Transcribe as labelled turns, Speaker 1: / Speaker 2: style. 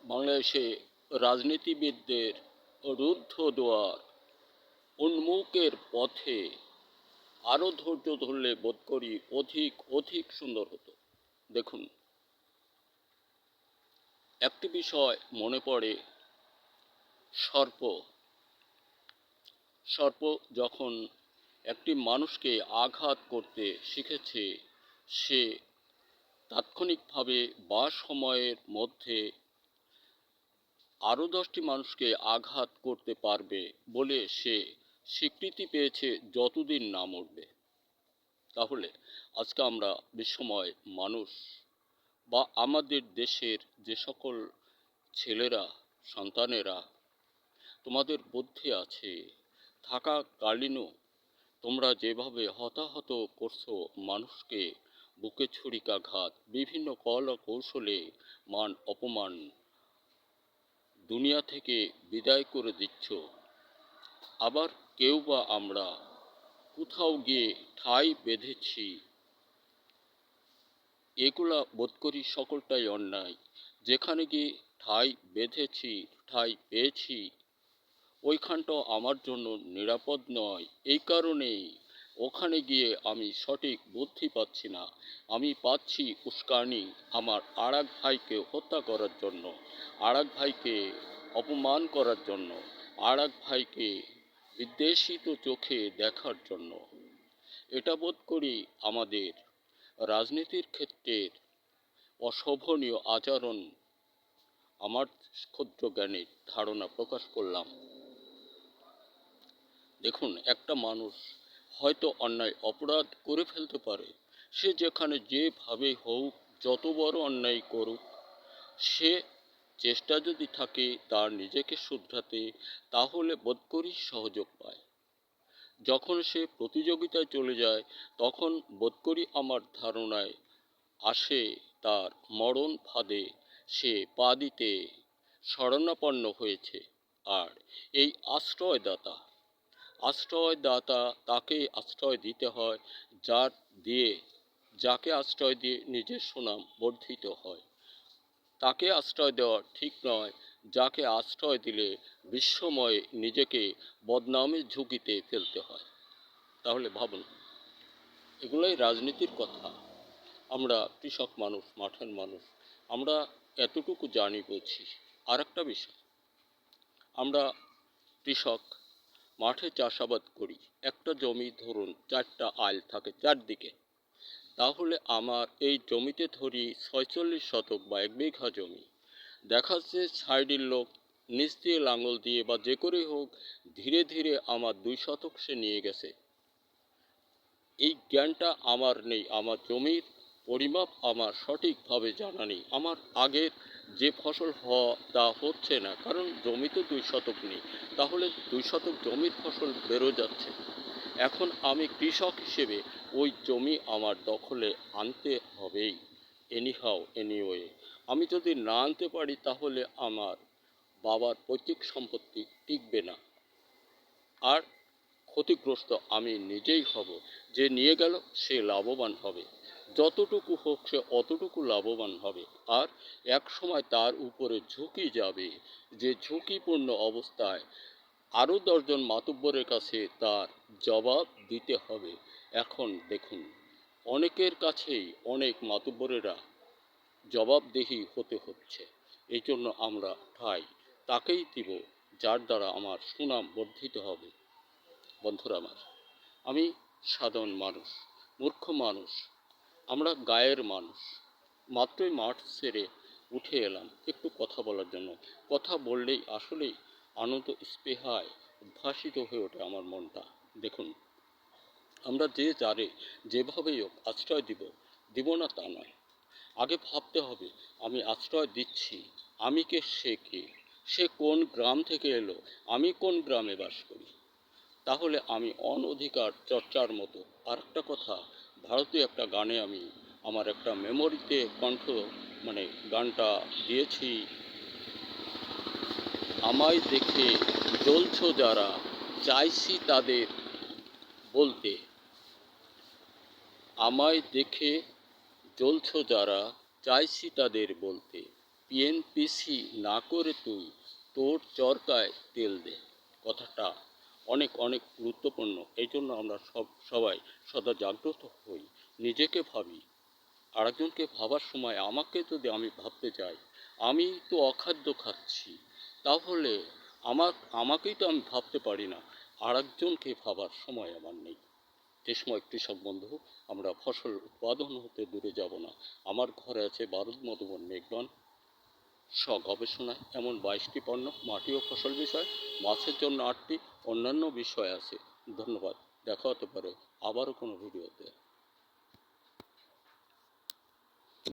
Speaker 1: বাংলাদেশে রাজনীতিবিদদের রুদ্ধদ্বার উন্মুকের পথে আরও ধৈর্য ধরলে বোধ করি অধিক সুন্দর হতো। দেখুন, একটি বিষয় মনে পড়ে, সর্প সর্প যখন একটি মানুষকে আঘাত করতে শিখেছে, সে তাৎক্ষণিকভাবে বা সময়ের মধ্যে আরও 10টি মানুষকে আঘাত করতে পারবে বলে সে স্বীকৃতি পেয়েছে যতদিন না মরবে। তাহলে আজকে আমরা বিশ্বময় মানুষ বা আমাদের দেশের যে সকল ছেলেরা, সন্তানেরা, তোমাদের বুদ্ধি আছে থাকাকালীনও তোমরা যেভাবে হতাহত করছো মানুষকে, বুকে ছুরিকাঘাত, বিভিন্ন কলা কৌশলে মান অপমান, দুনিয়া থেকে বিদায় করে দিচ্ছ, আবার কেউ বা আমরা কোথাও গিয়ে ঠাঁই বেঁধেছি, এগুলা বোধ করি সকলটাই অন্যায়। যেখানে গিয়ে ঠাঁই বেঁধেছি, ঠাঁই পেয়েছি, ওইখানটাও আমার জন্য নিরাপদ নয়। এই কারণেই ওখানে গিয়ে আমি সঠিক বুদ্ধি পাচ্ছি না, আমি পাচ্ছি উস্কানি আমার আরেক ভাইকে হত্যা করার জন্য, আরেক ভাইকে অপমান করার জন্য, আরেক ভাইকে বিদ্বেষিত চোখে দেখার জন্য। এটা বোধ করি আমাদের রাজনীতির ক্ষেত্রে অশোভনীয় আচরণ। আমার ক্ষুদ্র জ্ঞানের ধারণা প্রকাশ করলাম। দেখুন, একটা মানুষ হয়তো অন্যায় অপরাধ করে ফেলতে পারে, সে যেখানে যেভাবে হোক, যত বড় অন্যায় করুক, সে চেষ্টা যদি থাকে তার নিজেকে শুধরাতে, তাহলে বোধ করি সহযোগ পায়। যখন সে প্রতিযোগিতায় চলে যায়, তখন বোধ করি আমার ধারণায় আসে তার মরণ ফাঁদে সে পা দিতে শরণাপন্ন হয়েছে। আর এই আশ্রয়দাতা তাকে আশ্রয় দিতে হয়, যাকে আশ্রয় দিয়ে নিজের সুনাম বর্ধিত হয়। তাকে আশ্রয় দেওয়া ঠিক নয়, যাকে আশ্রয় দিলে বিশ্বময়ে নিজেকে বদনামের ঝুঁকিতে ফেলতে হয়। তাহলে ভাবুন, এগুলোই রাজনীতির কথা। আমরা কৃষক মানুষ, মাঠের মানুষ, আমরা এতটুকু জানি, বলছি। আর একটা বিষয়, আমরা কৃষক, মাঠে চাষাবাদ করি। একটা জমি ধরুন 4টা আইল থাকে চারদিকে, তাহলে আমার এই জমিতে ধরি 46 শতক বা 1 বিঘা জমি। দেখা যাচ্ছে সাইডের লোক নিচ দিয়ে লাঙল দিয়ে বা যে করেই হোক ধীরে ধীরে আমার 2 শতক সে নিয়ে গেছে। এই জ্ঞানটা আমার নেই, আমার জমির পরিমাপ আমার সঠিকভাবে জানা নেই, আমার আগের যে ফসল হওয়া তা হচ্ছে না, কারণ জমি তো 2 শতক নেই, তাহলে 2 শতক জমির ফসল বেরো যাচ্ছে। এখন আমি কৃষক হিসেবে ওই জমি আমার দখলে আনতে হবেই, এনিওয়ে। আমি যদি না আনতে পারি, তাহলে আমার বাবার পৈতৃক সম্পত্তি টিকবে না, আর ক্ষতিগ্রস্ত আমি নিজেই হব। যে নিয়ে গেল সে লাভবান হবে, যতটুকু হোক সে অতটুকু লাভবান হবে। আর এক সময় তার উপরে ঝুঁকি যাবে, যে ঝুঁকিপূর্ণ অবস্থায় আরও 10 জন মাতব্বরের কাছে তার জবাব দিতে হবে। এখন দেখুন, অনেকের কাছেই অনেক মাতব্বরেরা জবাবদিহি হতে হচ্ছে। এই জন্য আমরা ঠাই তাকেই দিব যার দ্বারা আমার সুনাম বর্ধিত হবে। বন্ধুরা আমার, আমি সাধারণ মানুষ, মূর্খ মানুষ, আমরা গায়ের মানুষ। মাত্রই মাঠ ছেড়ে উঠে এলাম একটু কথা বলার জন্য। কথা বললেই আসলেই আনন্দ স্পৃহায় উদ্ভাসিত হয়ে ওঠে আমার মনটা। দেখুন, আমরা যে যারে যেভাবেই হোক আশ্রয় দিব না তা নয়। আগে ভাবতে হবে, আমি আশ্রয় দিচ্ছি, আমি কে, সে কে, সে কোন গ্রাম থেকে এলো, আমি কোন গ্রামে বাস করি। তাহলে আমি অনধিকার চর্চার মতো আরেকটা কথা, ভারতীয় একটা গানে আমি আমার একটা মেমোরিতে গানটা দিয়েছি। আমায় দেখে জ্বলছ যারা, চাইছি তাদের বলতে। আমায় দেখে জ্বলছ যারা, চাইছি তাদের বলতে। পিএনপিসি না করে তুই তোর চরকায় তেল দে। কথাটা অনেক অনেক গুরুত্বপূর্ণ। এই জন্য আমরা সবাই সদা জাগ্রত হই, নিজেকে ভাবি। আরেকজনকে ভাবার সময় আমাকে যদি আমি ভাবতে যাই, আমি তো অখাদ্য খাচ্ছি, তাহলে আমাকেই তো আমি ভাবতে পারি না, আরেকজনকে ভাবার সময় আমার নেই। যে সময় কৃষক বন্ধু, আমরা ফসল উৎপাদন হতে দূরে যাব না। আমার ঘরে আছে বারুদ মধুবন মেঘবান গবেষণায় এমন 22টি পণ্য, মাটি ও ফসল বিষয়, মাছের জন্য 8টি, অন্যান্য বিষয় আছে। ধন্যবাদ। দেখা হতে পারে আবারও কোনো ভিডিওতে।